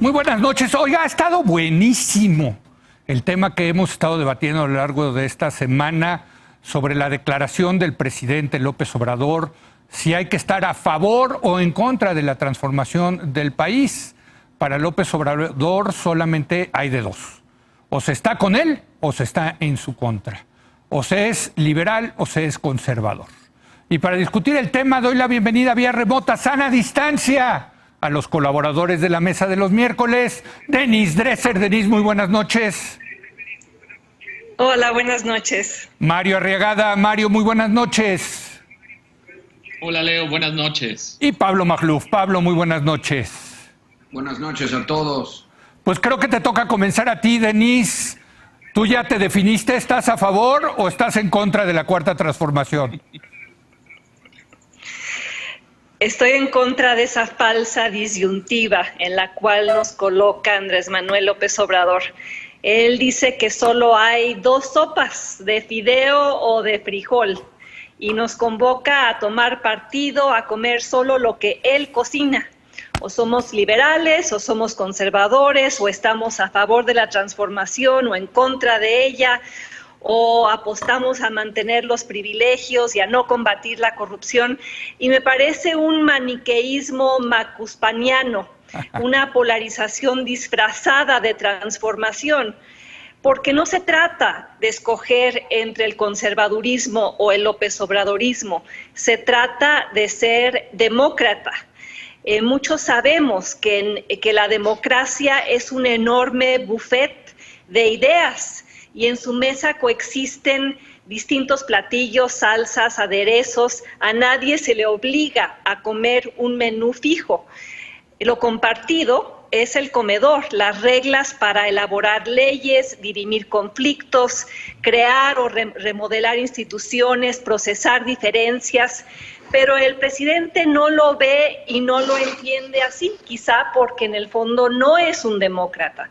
Muy buenas noches. Oiga, ha estado buenísimo el tema que hemos estado debatiendo a lo largo de esta semana sobre la declaración del presidente López Obrador, si hay que estar a favor o en contra de la transformación del país. Para López Obrador solamente hay de dos. O se está con él o se está en su contra. O se es liberal o se es conservador. Y para discutir el tema doy la bienvenida vía remota, sana distancia, a los colaboradores de la mesa de los miércoles. Denis Dresser. Denis, muy buenas noches. Hola, buenas noches. Mario Arriagada. Mario, muy buenas noches. Hola, Leo, buenas noches. Y Pablo Magluf. Pablo, muy buenas noches. Buenas noches a todos. Pues creo que te toca comenzar a ti, Denis. ¿Tú ya te definiste? ¿Estás a favor o estás en contra de la Cuarta Transformación? Estoy en contra de esa falsa disyuntiva en la cual nos coloca Andrés Manuel López Obrador. Él dice que solo hay dos sopas, de fideo o de frijol, y nos convoca a tomar partido, a comer solo lo que él cocina. O somos liberales, o somos conservadores, o estamos a favor de la transformación o en contra de ella, o apostamos a mantener los privilegios y a no combatir la corrupción. Y me parece un maniqueísmo macuspaniano, una polarización disfrazada de transformación, porque no se trata de escoger entre el conservadurismo o el López Obradorismo, se trata de ser demócrata. Muchos sabemos que la democracia es un enorme buffet de ideas, y en su mesa coexisten distintos platillos, salsas, aderezos. A nadie se le obliga a comer un menú fijo. Lo compartido es el comedor, las reglas para elaborar leyes, dirimir conflictos, crear o remodelar instituciones, procesar diferencias. Pero el presidente no lo ve y no lo entiende así, quizá porque en el fondo no es un demócrata.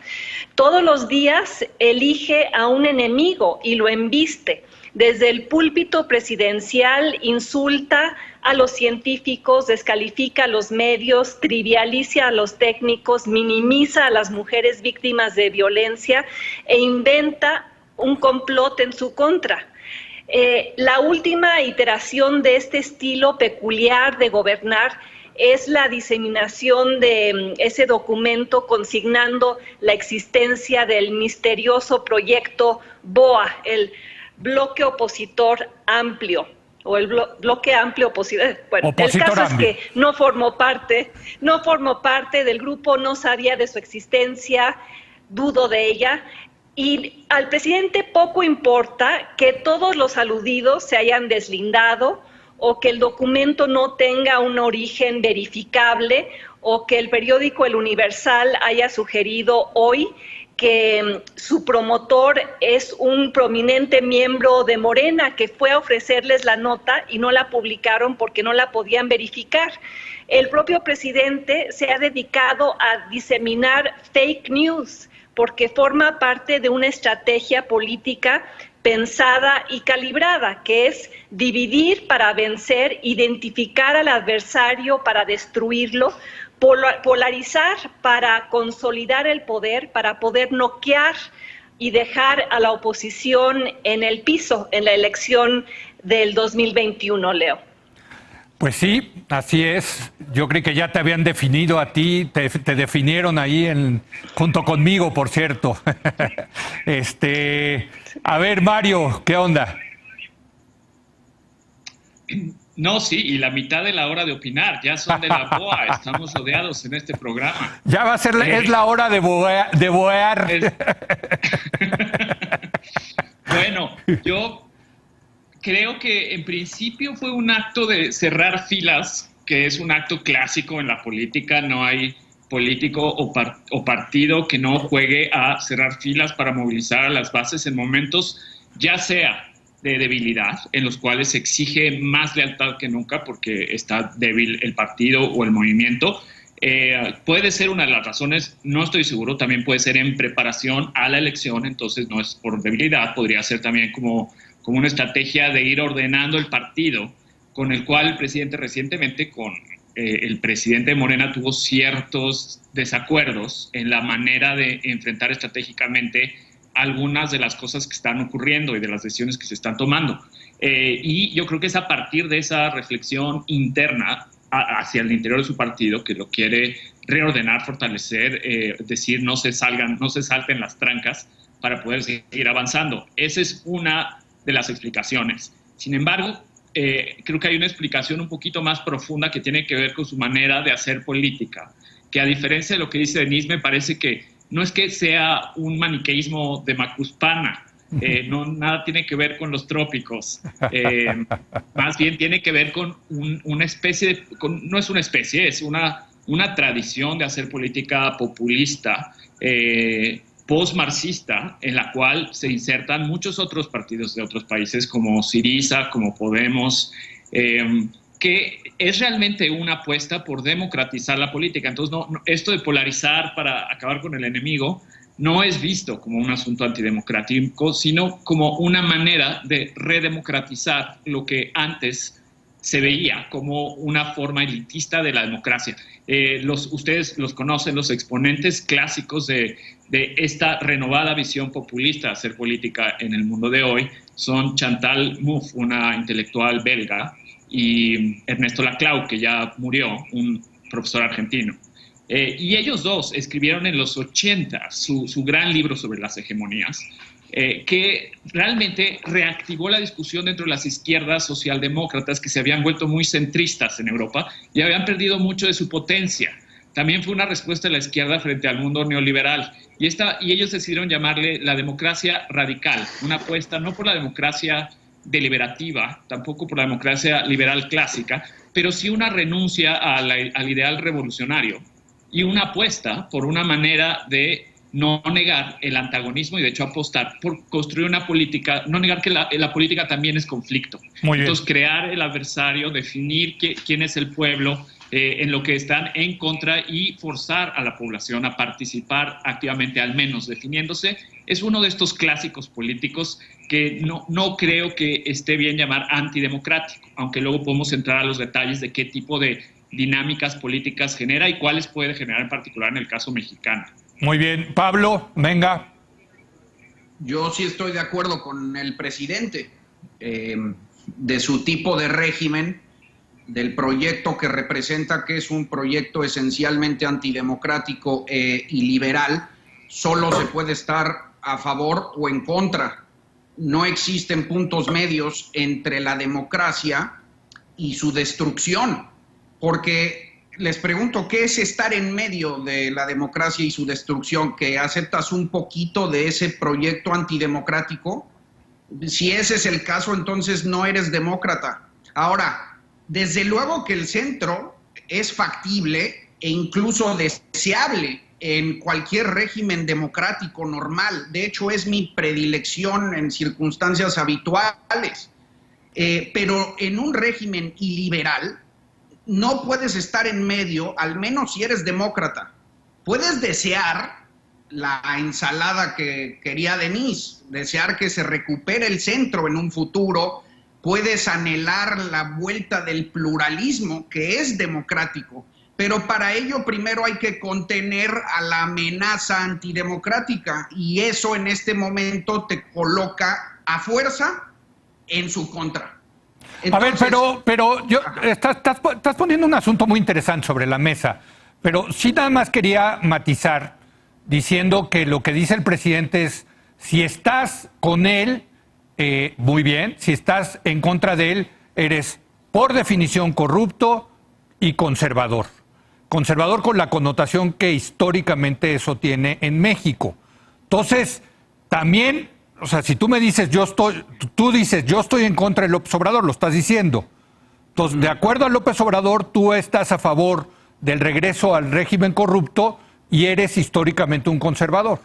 Todos los días elige a un enemigo y lo embiste. Desde el púlpito presidencial insulta a los científicos, descalifica a los medios, trivializa a los técnicos, minimiza a las mujeres víctimas de violencia e inventa un complot en su contra. La última iteración de este estilo peculiar de gobernar es la diseminación de ese documento consignando la existencia del misterioso proyecto BOA, el Bloque Opositor Amplio, o el Bloque Amplio Opositor. Bueno, opositor, el caso amplio. Es que no formó parte del grupo, no sabía de su existencia, dudo de ella. Y al presidente poco importa que todos los aludidos se hayan deslindado o que el documento no tenga un origen verificable o que el periódico El Universal haya sugerido hoy que su promotor es un prominente miembro de Morena que fue a ofrecerles la nota y no la publicaron porque no la podían verificar. El propio presidente se ha dedicado a diseminar fake news, porque forma parte de una estrategia política pensada y calibrada, que es dividir para vencer, identificar al adversario para destruirlo, polarizar para consolidar el poder, para poder noquear y dejar a la oposición en el piso en la elección del 2021, Leo. Pues sí, así es. Yo creí que ya te habían definido a ti, te definieron ahí junto conmigo, por cierto. A ver, Mario, ¿qué onda? No, sí, y la mitad de la hora de opinar, ya son de la BOA, estamos rodeados en este programa. Ya va a ser, es la hora de boear. Bueno, yo creo que en principio fue un acto de cerrar filas, que es un acto clásico en la política. No hay político o partido que no juegue a cerrar filas para movilizar a las bases en momentos, ya sea de debilidad, en los cuales se exige más lealtad que nunca porque está débil el partido o el movimiento. Puede ser una de las razones, no estoy seguro, también puede ser en preparación a la elección, entonces no es por debilidad, podría ser también como una estrategia de ir ordenando el partido, con el cual el presidente recientemente, con el presidente de Morena tuvo ciertos desacuerdos en la manera de enfrentar estratégicamente algunas de las cosas que están ocurriendo y de las decisiones que se están tomando. Y yo creo que es a partir de esa reflexión interna hacia el interior de su partido que lo quiere reordenar, fortalecer, decir no se salten las trancas para poder seguir avanzando. Esa es una de las explicaciones. Sin embargo, creo que hay una explicación un poquito más profunda que tiene que ver con su manera de hacer política, que a diferencia de lo que dice Denise, me parece que no es que sea un maniqueísmo de Macuspana, nada tiene que ver con los trópicos, más bien tiene que ver con una especie no es una especie, es una tradición de hacer política populista, post-marxista, en la cual se insertan muchos otros partidos de otros países como Syriza, como Podemos, que es realmente una apuesta por democratizar la política. Entonces, esto de polarizar para acabar con el enemigo no es visto como un asunto antidemocrático, sino como una manera de redemocratizar lo que antes se veía como una forma elitista de la democracia. Ustedes los conocen, los exponentes clásicos de esta renovada visión populista de hacer política en el mundo de hoy son Chantal Mouffe, una intelectual belga, y Ernesto Laclau, que ya murió, un profesor argentino. Y ellos dos escribieron en los 80 su gran libro sobre las hegemonías, que realmente reactivó la discusión dentro de las izquierdas socialdemócratas que se habían vuelto muy centristas en Europa y habían perdido mucho de su potencia. También fue una respuesta de la izquierda frente al mundo neoliberal. Y ellos decidieron llamarle la democracia radical, una apuesta no por la democracia deliberativa, tampoco por la democracia liberal clásica, pero sí una renuncia al ideal revolucionario y una apuesta por una manera de no negar el antagonismo y de hecho apostar por construir una política, no negar que la política también es conflicto. Entonces crear el adversario, definir quién es el pueblo, en lo que están en contra y forzar a la población a participar activamente, al menos definiéndose, es uno de estos clásicos políticos que no creo que esté bien llamar antidemocrático, aunque luego podemos entrar a los detalles de qué tipo de dinámicas políticas genera y cuáles puede generar en particular en el caso mexicano. Muy bien. Pablo, venga. Yo sí estoy de acuerdo con el presidente de su tipo de régimen, del proyecto que representa, que es un proyecto esencialmente antidemocrático y liberal. Solo se puede estar a favor o en contra. No existen puntos medios entre la democracia y su destrucción, porque les pregunto, ¿qué es estar en medio de la democracia y su destrucción? ¿Que aceptas un poquito de ese proyecto antidemocrático? Si ese es el caso, entonces no eres demócrata. Ahora, desde luego que el centro es factible e incluso deseable en cualquier régimen democrático normal. De hecho, es mi predilección en circunstancias habituales. Pero en un régimen iliberal no puedes estar en medio, al menos si eres demócrata. Puedes desear la ensalada que quería Denise, desear que se recupere el centro en un futuro. Puedes anhelar la vuelta del pluralismo, que es democrático, pero para ello primero hay que contener a la amenaza antidemocrática y eso en este momento te coloca a fuerza en su contra. Entonces, a ver, pero estás poniendo un asunto muy interesante sobre la mesa, pero sí nada más quería matizar diciendo que lo que dice el presidente es, si estás con él, muy bien, si estás en contra de él, eres por definición corrupto y conservador. Conservador con la connotación que históricamente eso tiene en México. Entonces, también, o sea, si tú me dices, tú dices, yo estoy en contra de López Obrador, lo estás diciendo. Entonces, de acuerdo a López Obrador, tú estás a favor del regreso al régimen corrupto y eres históricamente un conservador.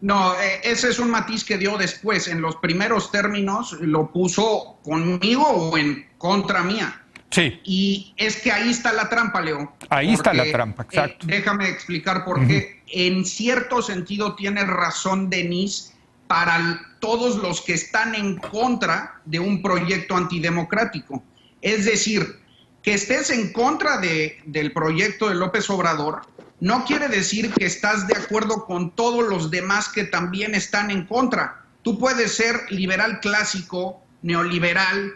No, ese es un matiz que dio después. En los primeros términos lo puso conmigo o en contra mía. Sí. Y es que ahí está la trampa, Leo. Ahí está la trampa, exacto. Déjame explicar por qué. En cierto sentido tiene razón Denise para todos los que están en contra de un proyecto antidemocrático. Es decir, Que estés en contra del proyecto de López Obrador no quiere decir que estás de acuerdo con todos los demás que también están en contra. Tú puedes ser liberal clásico, neoliberal,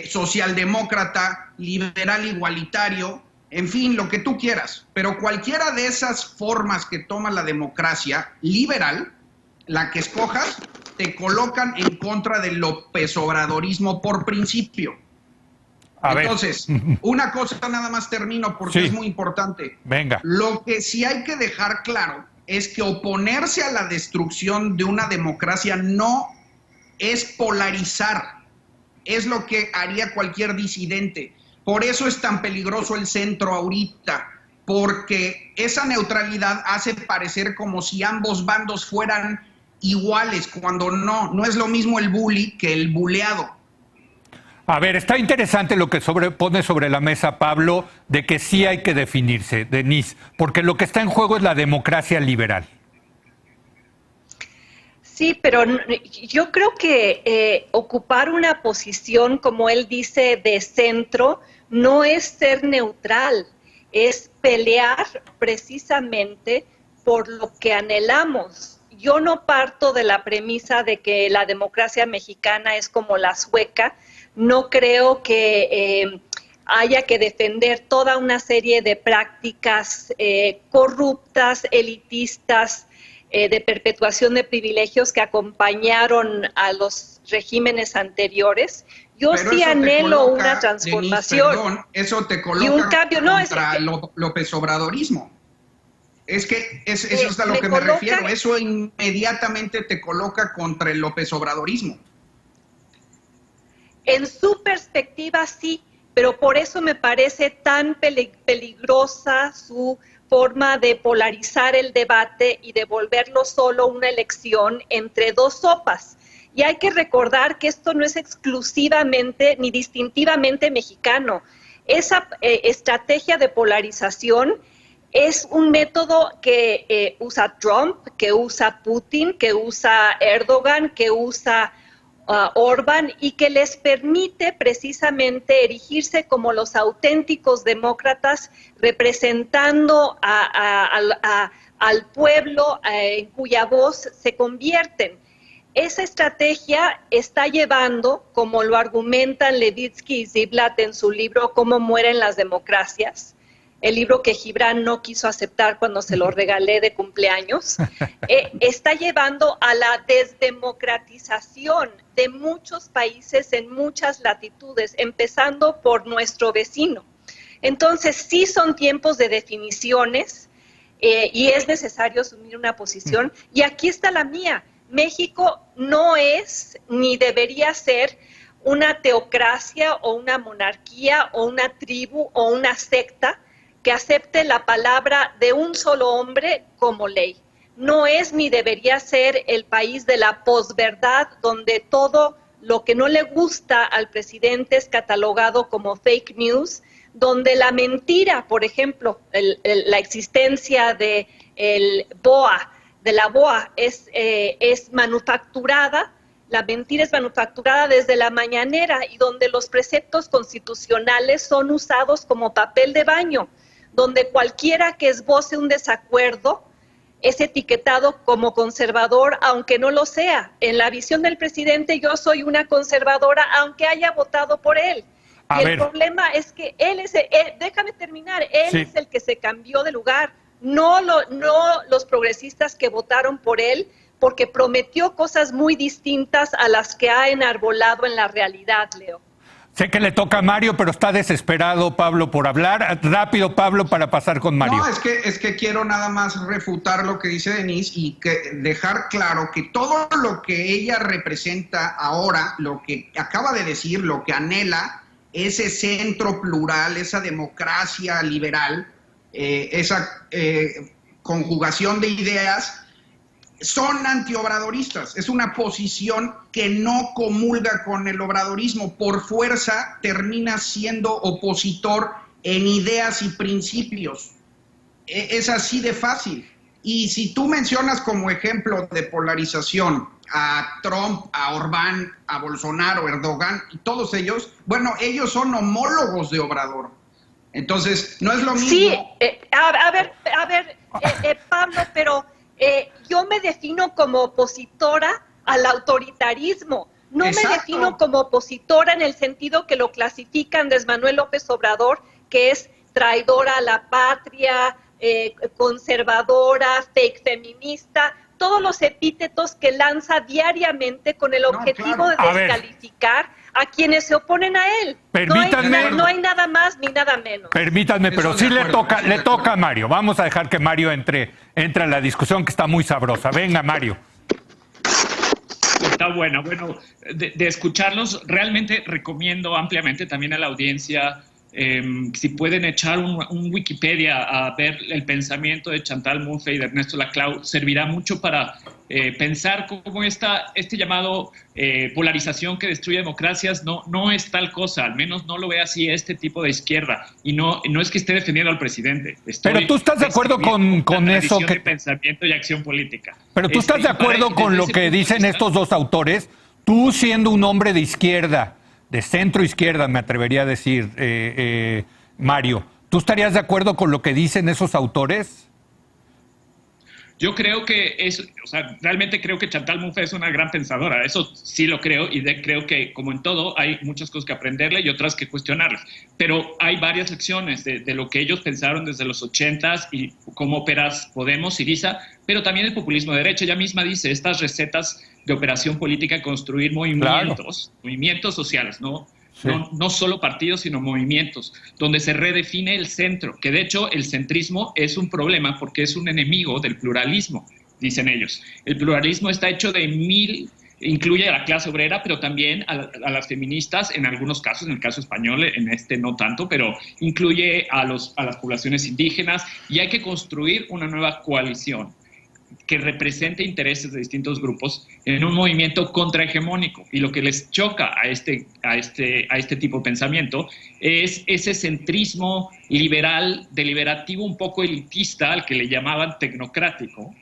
socialdemócrata, liberal igualitario, en fin, lo que tú quieras. Pero cualquiera de esas formas que toma la democracia liberal, la que escojas, te colocan en contra del López Obradorismo por principio. Entonces, una cosa nada más termino porque es muy importante. Venga. Lo que sí hay que dejar claro es que oponerse a la destrucción de una democracia no es polarizar, es lo que haría cualquier disidente. Por eso es tan peligroso el centro ahorita, porque esa neutralidad hace parecer como si ambos bandos fueran iguales, cuando no es lo mismo el bully que el buleado. A ver, está interesante lo que pone sobre la mesa Pablo, de que sí hay que definirse, Denise, porque lo que está en juego es la democracia liberal. Sí, pero yo creo que ocupar una posición, como él dice, de centro, no es ser neutral, es pelear precisamente por lo que anhelamos. Yo no parto de la premisa de que la democracia mexicana es como la sueca. No creo que haya que defender toda una serie de prácticas corruptas, elitistas, de perpetuación de privilegios que acompañaron a los regímenes anteriros. Yo pero sí anhelo una transformación. Denise, perdón, eso te coloca y un cambio, contra López Obradorismo. Es que eso es a lo que me refiero. Eso inmediatamente te coloca contra el López Obradorismo. En su perspectiva sí, pero por eso me parece tan peligrosa su forma de polarizar el debate y de volverlo solo una elección entre dos sopas. Y hay que recordar que esto no es exclusivamente ni distintivamente mexicano. Esa estrategia de polarización es un método que usa Trump, que usa Putin, que usa Erdogan, que usa Orbán, y que les permite precisamente erigirse como los auténticos demócratas, representando al pueblo en cuya voz se convierten. Esa estrategia está llevando, como lo argumentan Levitsky y Ziblatt en su libro Cómo mueren las democracias, el libro que Gibran no quiso aceptar cuando se lo regalé de cumpleaños, está llevando a la desdemocratización de muchos países en muchas latitudes, empezando por nuestro vecino. Entonces, sí son tiempos de definiciones y es necesario asumir una posición. Y aquí está la mía. México no es ni debería ser una teocracia o una monarquía o una tribu o una secta que acepte la palabra de un solo hombre como ley. No es ni debería ser el país de la posverdad, donde todo lo que no le gusta al presidente es catalogado como fake news, donde la mentira, por ejemplo, la existencia de la BOA es manufacturada. La mentira es manufacturada desde la mañanera, y donde los preceptos constitucionales son usados como papel de baño, donde cualquiera que esboce un desacuerdo es etiquetado como conservador, aunque no lo sea. En la visión del presidente, yo soy una conservadora, aunque haya votado por él. Y el problema es que déjame terminar, él es el que se cambió de lugar, no los progresistas que votaron por él, porque prometió cosas muy distintas a las que ha enarbolado en la realidad, Leo. Sé que le toca a Mario, pero está desesperado Pablo por hablar. Rápido, Pablo, para pasar con Mario. No, es que quiero nada más refutar lo que dice Denise y dejar claro que todo lo que ella representa ahora, lo que acaba de decir, lo que anhela, ese centro plural, esa democracia liberal, esa conjugación de ideas, son antiobradoristas. Es una posición que no comulga con el obradorismo. Por fuerza termina siendo opositor en ideas y principios. Es así de fácil. Y si tú mencionas como ejemplo de polarización a Trump, a Orbán, a Bolsonaro, Erdogan, y todos ellos, bueno, ellos son homólogos de Obrador. Entonces, no es lo mismo. Sí, a ver, Pablo, pero yo me defino como opositora al autoritarismo. No Exacto. me defino como opositora en el sentido que lo clasifica Andrés Manuel López Obrador, que es traidora a la patria, conservadora, fake feminista, todos los epítetos que lanza diariamente con el objetivo de descalificar a quienes se oponen a él. Permítanme. No hay nada más ni nada menos. Permítanme, pero Eso sí de acuerdo, le toca a Mario. Vamos a dejar que Mario entre a la discusión, que está muy sabrosa. Venga, Mario. Está bueno. Bueno, de escucharlos, realmente recomiendo ampliamente también a la audiencia, si pueden echar un Wikipedia a ver el pensamiento de Chantal Mouffe y de Ernesto Laclau, servirá mucho para pensar cómo este llamado polarización que destruye democracias no es tal cosa, al menos no lo ve así este tipo de izquierda. Y no es que esté defendiendo al presidente. Pero tú estás de acuerdo con eso de pensamiento y acción política. Pero tú estás de acuerdo con lo que dicen estos dos autores, tú siendo un hombre de izquierda, de centro izquierda, me atrevería a decir, Mario, ¿tú estarías de acuerdo con lo que dicen esos autores? Yo creo que realmente creo que Chantal Mouffe es una gran pensadora, eso sí lo creo, y creo que, como en todo, hay muchas cosas que aprenderle y otras que cuestionarles. Pero hay varias lecciones de lo que ellos pensaron desde los 80s y cómo opera Podemos, Syriza, pero también el populismo de derecha. Ella misma dice, estas recetas de operación política, construir movimientos, claro, movimientos sociales, ¿no? Sí. No solo partidos, sino movimientos, donde se redefine el centro, que de hecho el centrismo es un problema porque es un enemigo del pluralismo, dicen ellos. El pluralismo está hecho de incluye a la clase obrera, pero también a las feministas, en algunos casos, en el caso español, en este no tanto, pero incluye a las poblaciones indígenas, y hay que construir una nueva coalición que represente intereses de distintos grupos en un movimiento contrahegemónico. Y lo que les choca a este tipo de pensamiento es ese centrismo liberal, deliberativo, un poco elitista, al que le llamaban tecnocrático,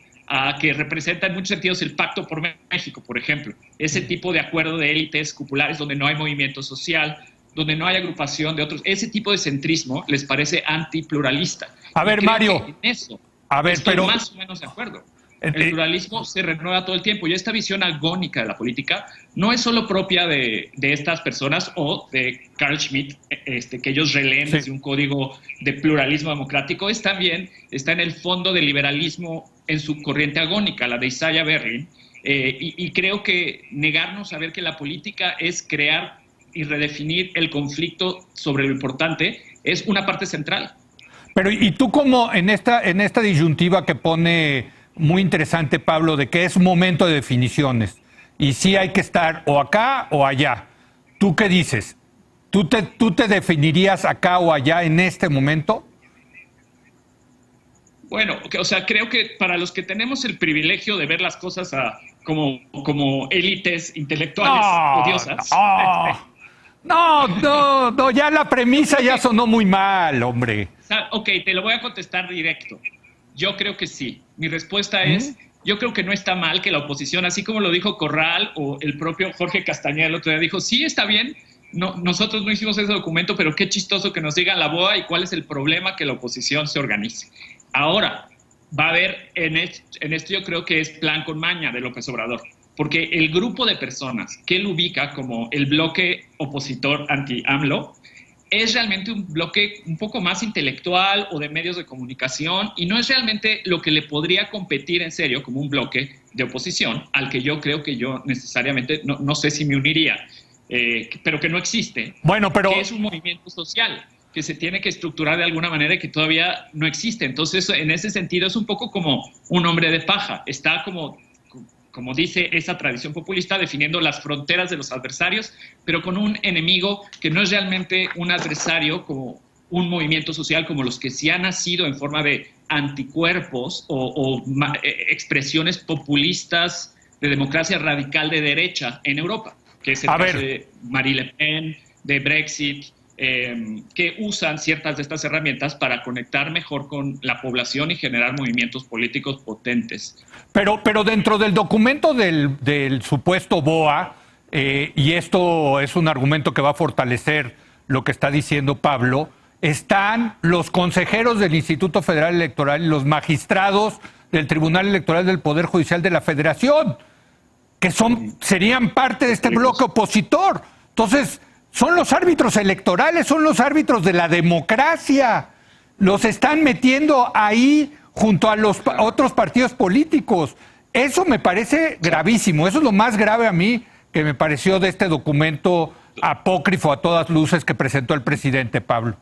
que representa en muchos sentidos el Pacto por México, por ejemplo. Ese tipo de acuerdo de élites cupulares donde no hay movimiento social, donde no hay agrupación de otros. Ese tipo de centrismo les parece antipluralista. A ver, Mario. En eso estoy más o menos de acuerdo. El pluralismo se renueva todo el tiempo, y esta visión agónica de la política no es solo propia de estas personas o de Carl Schmitt, que ellos releen desde un código de pluralismo democrático, está en el fondo del liberalismo en su corriente agónica, la de Isaiah Berlin, y creo que negarnos a ver que la política es crear y redefinir el conflicto sobre lo importante es una parte central. Pero y tú, como en esta disyuntiva que pone muy interesante, Pablo, de que es momento de definiciones y sí hay que estar o acá o allá, ¿tú qué dices? ¿Tú te definirías acá o allá en este momento? Bueno, o sea, creo que para los que tenemos el privilegio de ver las cosas como élites intelectuales odiosas. No, ya la premisa ya sonó muy mal, hombre. Ok, te lo voy a contestar directo. Yo creo que sí. Mi respuesta es, yo creo que no está mal que la oposición, así como lo dijo Corral o el propio Jorge Castañeda el otro día, dijo, sí, está bien, nosotros no hicimos ese documento, pero qué chistoso que nos digan la BOA y cuál es el problema que la oposición se organice. Ahora, va a haber, en esto yo creo que es plan con maña de López Obrador, porque el grupo de personas que él ubica como el bloque opositor anti-AMLO es realmente un bloque un poco más intelectual o de medios de comunicación, y no es realmente lo que le podría competir en serio como un bloque de oposición al que yo creo que yo necesariamente, no sé si me uniría, pero que no existe. Bueno, pero... Que es un movimiento social que se tiene que estructurar de alguna manera y que todavía no existe. Entonces, en ese sentido, es un poco como un hombre de paja. Está como dice esa tradición populista, definiendo las fronteras de los adversarios, pero con un enemigo que no es realmente un adversario como un movimiento social como los que sí han nacido en forma de anticuerpos o expresiones populistas de democracia radical de derecha en Europa, que es el caso de Marine Le Pen, de Brexit, que usan ciertas de estas herramientas para conectar mejor con la población y generar movimientos políticos potentes. Pero dentro del documento del supuesto BOA, y esto es un argumento que va a fortalecer lo que está diciendo Pablo, están los consejeros del Instituto Federal Electoral y los magistrados del Tribunal Electoral del Poder Judicial de la Federación, que serían parte de este bloque opositor. Entonces, son los árbitros electorales, son los árbitros de la democracia. Los están metiendo ahí junto a los otros partidos políticos. Eso me parece gravísimo. Eso es lo más grave a mí que me pareció de este documento apócrifo a todas luces que presentó el presidente, Pablo.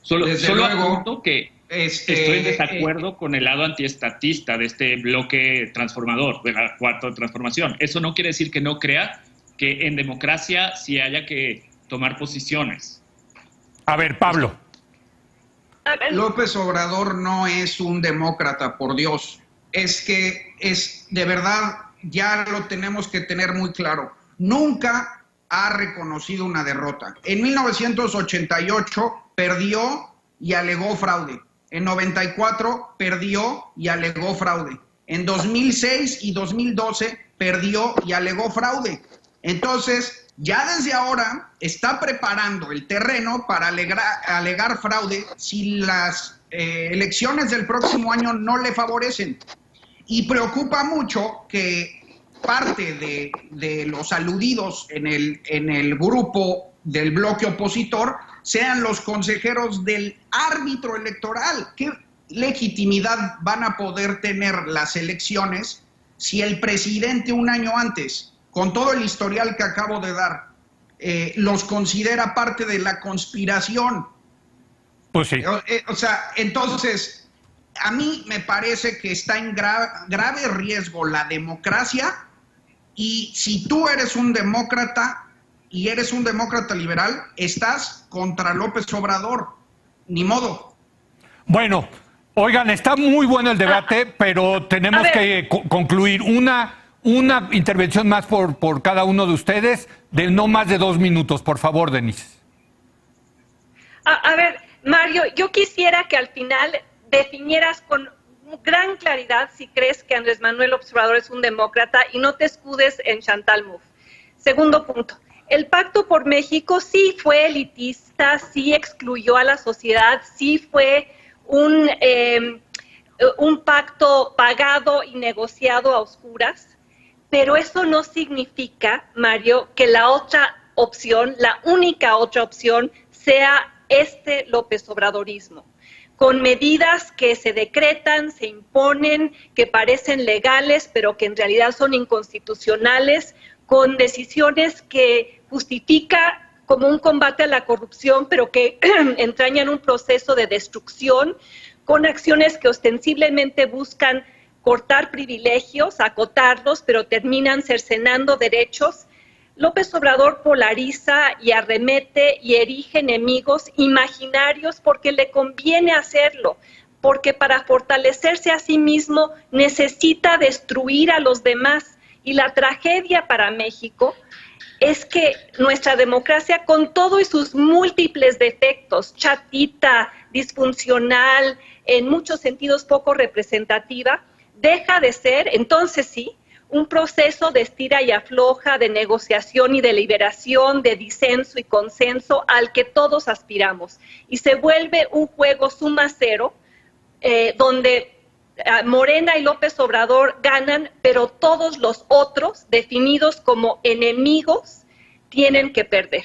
Solo apunto que estoy en desacuerdo con el lado antiestatista de este bloque transformador, de la Cuarta Transformación. Eso no quiere decir que no crea que en democracia sí haya que tomar posiciones. A ver, Pablo. López Obrador no es un demócrata, por Dios. Es que de verdad, ya lo tenemos que tener muy claro. Nunca ha reconocido una derrota. En 1988 perdió y alegó fraude. En 94 perdió y alegó fraude. En 2006 y 2012 perdió y alegó fraude. Entonces, ya desde ahora está preparando el terreno para alegar fraude si las elecciones del próximo año no le favorecen. Y preocupa mucho que parte de los aludidos en el grupo del bloque opositor sean los consejeros del árbitro electoral. ¿Qué legitimidad van a poder tener las elecciones si el presidente un año antes, con todo el historial que acabo de dar, los considera parte de la conspiración? Pues sí. O sea, entonces, a mí me parece que está en grave riesgo la democracia, y si tú eres un demócrata y eres un demócrata liberal, estás contra López Obrador. Ni modo. Bueno, oigan, está muy bueno el debate, pero tenemos que concluir. Una intervención más por cada uno de ustedes, de no más de 2 minutos, por favor, Denise. A ver, Mario, yo quisiera que al final definieras con gran claridad si crees que Andrés Manuel López Obrador es un demócrata y no te escudes en Chantal Mouffe. Segundo punto, el Pacto por México sí fue elitista, sí excluyó a la sociedad, sí fue un pacto pagado y negociado a oscuras, pero eso no significa, Mario, que la otra opción, la única otra opción, sea este López Obradorismo, con medidas que se decretan, se imponen, que parecen legales, pero que en realidad son inconstitucionales, con decisiones que justifica como un combate a la corrupción, pero que entrañan un proceso de destrucción, con acciones que ostensiblemente buscan cortar privilegios, acotarlos, pero terminan cercenando derechos. López Obrador polariza y arremete y erige enemigos imaginarios porque le conviene hacerlo, porque para fortalecerse a sí mismo necesita destruir a los demás. Y la tragedia para México es que nuestra democracia, con todo y sus múltiples defectos, chatita, disfuncional, en muchos sentidos poco representativa, deja de ser, entonces sí, un proceso de estira y afloja, de negociación y deliberación, de disenso y consenso al que todos aspiramos. Y se vuelve un juego suma cero, donde Morena y López Obrador ganan, pero todos los otros, definidos como enemigos, tienen que perder.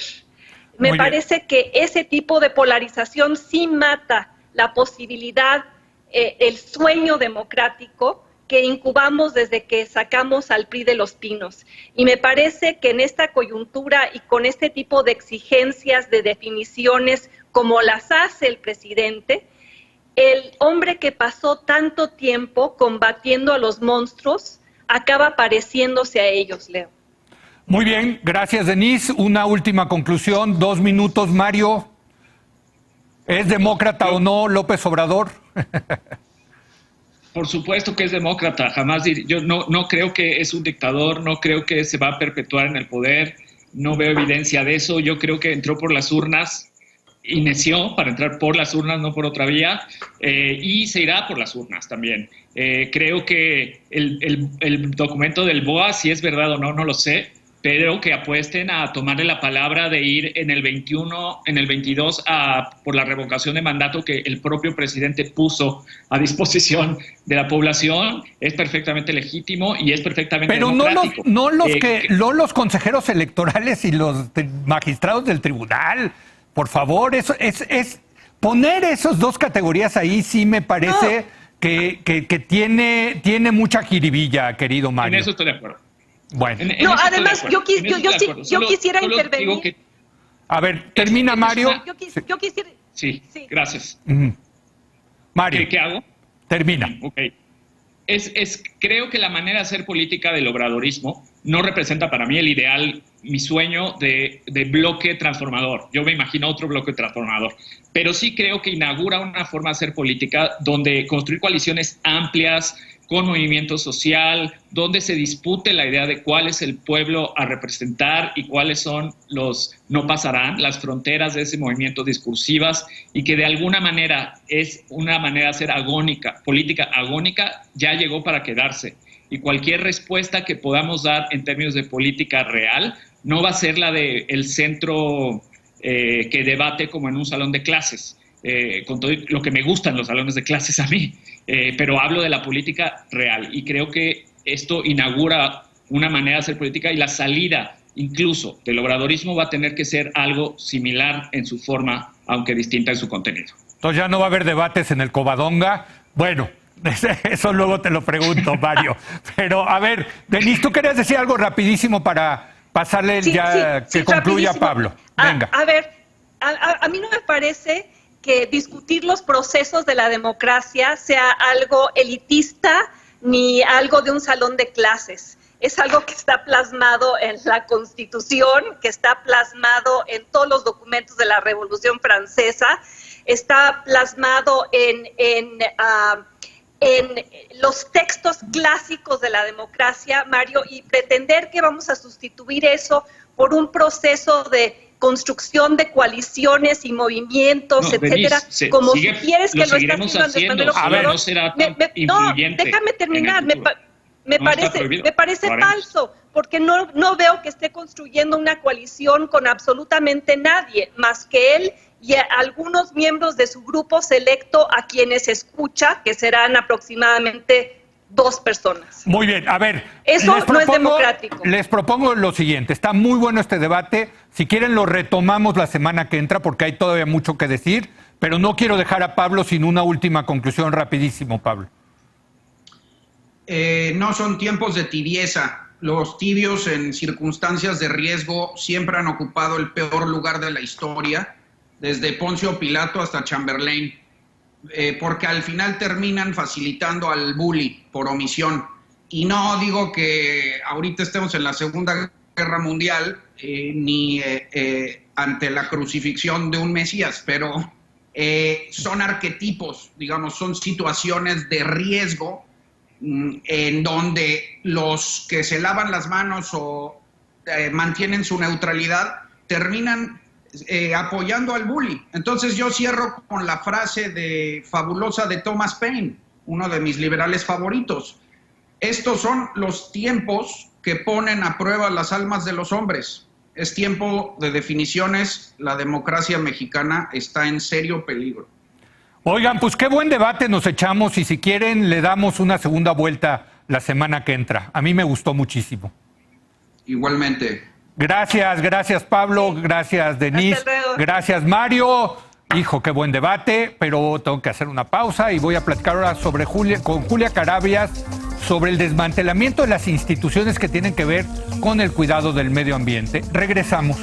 Me parece que ese tipo de polarización sí mata la posibilidad, el sueño democrático que incubamos desde que sacamos al PRI de los pinos. Y me parece que en esta coyuntura y con este tipo de exigencias, de definiciones como las hace el presidente, el hombre que pasó tanto tiempo combatiendo a los monstruos acaba pareciéndose a ellos, Leo. Muy bien, gracias, Denise. Una última conclusión, 2 minutos, Mario. ¿Es demócrata o no López Obrador? Por supuesto que es demócrata, jamás yo no creo que es un dictador, no creo que se va a perpetuar en el poder, no veo evidencia de eso. Yo creo que entró por las urnas inició para entrar por las urnas, no por otra vía, y se irá por las urnas también. Creo que el documento del BOA, si es verdad o no, no lo sé, pero que apuesten a tomarle la palabra de ir en el 21, en el 22 por la revocación de mandato que el propio presidente puso a disposición de la población, es perfectamente legítimo y es perfectamente democrático. No los consejeros electorales y los magistrados del tribunal, por favor, eso es poner esas dos categorías ahí sí me parece que tiene mucha jiribilla, querido Mario. En eso estoy de acuerdo. Bueno. No, además, yo quisiera intervenir. A ver, termina Mario. Yo quisiera... Sí, gracias. Mario. ¿Qué hago? Termina. Ok. Creo que la manera de hacer política del obradorismo no representa para mí el ideal, mi sueño de bloque transformador. Yo me imagino otro bloque transformador. Pero sí creo que inaugura una forma de hacer política donde construir coaliciones amplias, con movimiento social, donde se dispute la idea de cuál es el pueblo a representar y cuáles son no pasarán, las fronteras de ese movimiento discursivas, y que de alguna manera es una manera de hacer agónica, política agónica, ya llegó para quedarse. Y cualquier respuesta que podamos dar en términos de política real no va a ser la del centro que debate como en un salón de clases. Con todo lo que me gustan los salones de clases a mí, pero hablo de la política real y creo que esto inaugura una manera de hacer política y la salida incluso del obradorismo va a tener que ser algo similar en su forma, aunque distinta en su contenido. Entonces ya no va a haber debates en el Covadonga. Bueno, eso luego te lo pregunto, Mario. Pero a ver, Denise, tú querías decir algo rapidísimo para pasarle que concluya rapidísimo. Pablo. Venga. A ver, a mí no me parece que discutir los procesos de la democracia sea algo elitista ni algo de un salón de clases. Es algo que está plasmado en la Constitución, que está plasmado en todos los documentos de la Revolución Francesa, está plasmado en los textos clásicos de la democracia, Mario, y pretender que vamos a sustituir eso por un proceso de construcción de coaliciones y movimientos, etcétera, como si quieres que lo está haciendo Andrés Manuel López Obrador. No, déjame terminar. Me parece falso, porque no veo que esté construyendo una coalición con absolutamente nadie, más que él y algunos miembros de su grupo selecto a quienes escucha, que serán aproximadamente 2 personas. Muy bien, a ver. Eso no es democrático. Les propongo lo siguiente, está muy bueno este debate, si quieren lo retomamos la semana que entra porque hay todavía mucho que decir, pero no quiero dejar a Pablo sin una última conclusión rapidísimo, Pablo. No son tiempos de tibieza. Los tibios en circunstancias de riesgo siempre han ocupado el peor lugar de la historia, desde Poncio Pilato hasta Chamberlain. Porque al final terminan facilitando al bully por omisión. Y no digo que ahorita estemos en la Segunda Guerra Mundial ni ante la crucifixión de un Mesías, pero son arquetipos, digamos, son situaciones de riesgo en donde los que se lavan las manos o mantienen su neutralidad terminan apoyando al bully. Entonces yo cierro con la frase fabulosa de Thomas Paine, uno de mis liberales favoritos. Estos son los tiempos que ponen a prueba las almas de los hombres. Es tiempo de definiciones. La democracia mexicana está en serio peligro. Oigan, pues qué buen debate nos echamos y si quieren le damos una segunda vuelta la semana que entra. A mí me gustó muchísimo. Igualmente. Gracias Pablo, gracias Denise, gracias Mario. Hijo, qué buen debate, pero tengo que hacer una pausa y voy a platicar ahora con Julia Carabias sobre el desmantelamiento de las instituciones que tienen que ver con el cuidado del medio ambiente. Regresamos.